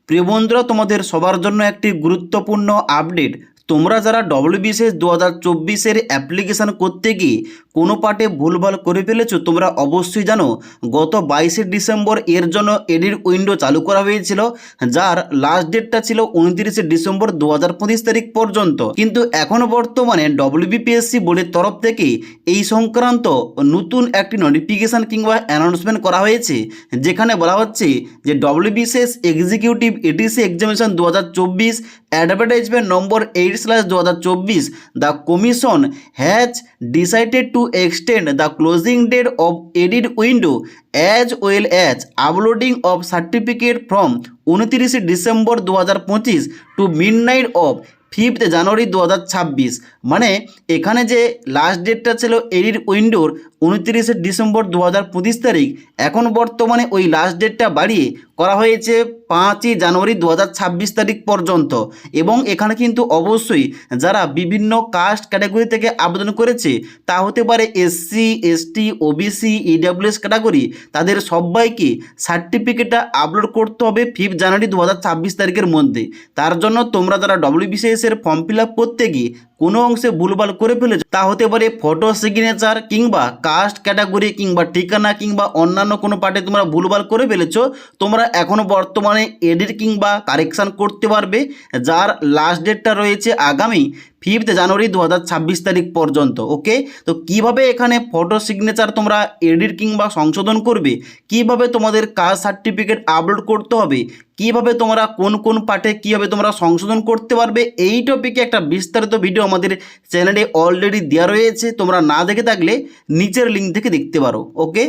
প্রিয় বন্ধুরা, তোমাদের সবার জন্য একটি গুরুত্বপূর্ণ আপডেট। তোমরা যারা ডব্লিউবিসিএস 2024-এর অ্যাপ্লিকেশান করতে গিয়ে কোনো পার্টে ভুলভাল করে ফেলেছো, তোমরা অবশ্যই জানো গত 22শে ডিসেম্বর এর জন্য এডিট উইন্ডো চালু করা হয়েছিল, যার লাস্ট ডেটটা ছিল 29শে ডিসেম্বর 2025 তারিখ পর্যন্ত। কিন্তু এখনও বর্তমানে ডব্লিউবিপিএসসি বোর্ডের তরফ থেকে এই সংক্রান্ত নতুন একটি নোটিফিকেশান কিংবা অ্যানাউন্সমেন্ট করা হয়েছে, যেখানে বলা হচ্ছে যে WBCS executive etc examination 2024 advertisement number 8/2024, the commission has decided to extend the closing date of edit window as well as uploading of certificate from 29শে December 2025 to midnight of 5th January 2026। মানে এখানে যে last ডেটটা ছিল edit উইন্ডোর 29শে December 2025 তারিখ, এখন বর্তমানে ওই লাস্ট ডেটটা বাড়িয়ে করা হয়েছে 5ই জানুয়ারি 2026 তারিখ পর্যন্ত। এবং এখানে কিন্তু অবশ্যই যারা বিভিন্ন কাস্ট ক্যাটাগরি থেকে আবেদন করেছে, তা হতে পারে SC, ST, OBC, EWS category, তাদের সবাইকে সার্টিফিকেটটা আপলোড করতে হবে 5 জানুয়ারি 2026 তারিখের মধ্যে। তার জন্য তোমরা যারা ডব্লিউবিসিএস-এর ফর্ম ফিল আপ করতে গিয়ে কোনো অংশে ভুলভাল করে ফেলেছো, তা হতে পারে ফটো সিগনেচার কিংবা কাস্ট ক্যাটাগরি কিংবা ঠিকানা কিংবা অন্যান্য কোনো পার্টে তোমরা ভুলভাল করে ফেলেছো, তোমরা এখনও বর্তমানে এডিট কিংবা কারেকশান করতে পারবে, যার লাস্ট ডেটটা রয়েছে আগামী 5th জানুয়ারি 2026 তারিখ পর্যন্ত। ওকে, তো কিভাবে এখানে ফটো সিগনেচার তোমরা এডিট কিংবা সংশোধন করবে, কিভাবে তোমাদের কাস্ট সার্টিফিকেট আপলোড করতে হবে, কিভাবে তোমরা কোন কোন পার্টে কীভাবে তোমরা সংশোধন করতে পারবে, এই টপিকে একটা বিস্তারিত ভিডিও আমাদের চ্যানেলে অলরেডি দেওয়া রয়েছে। তোমরা না দেখে থাকলে নিচের লিঙ্ক থেকে দেখতে পারো। ওকে।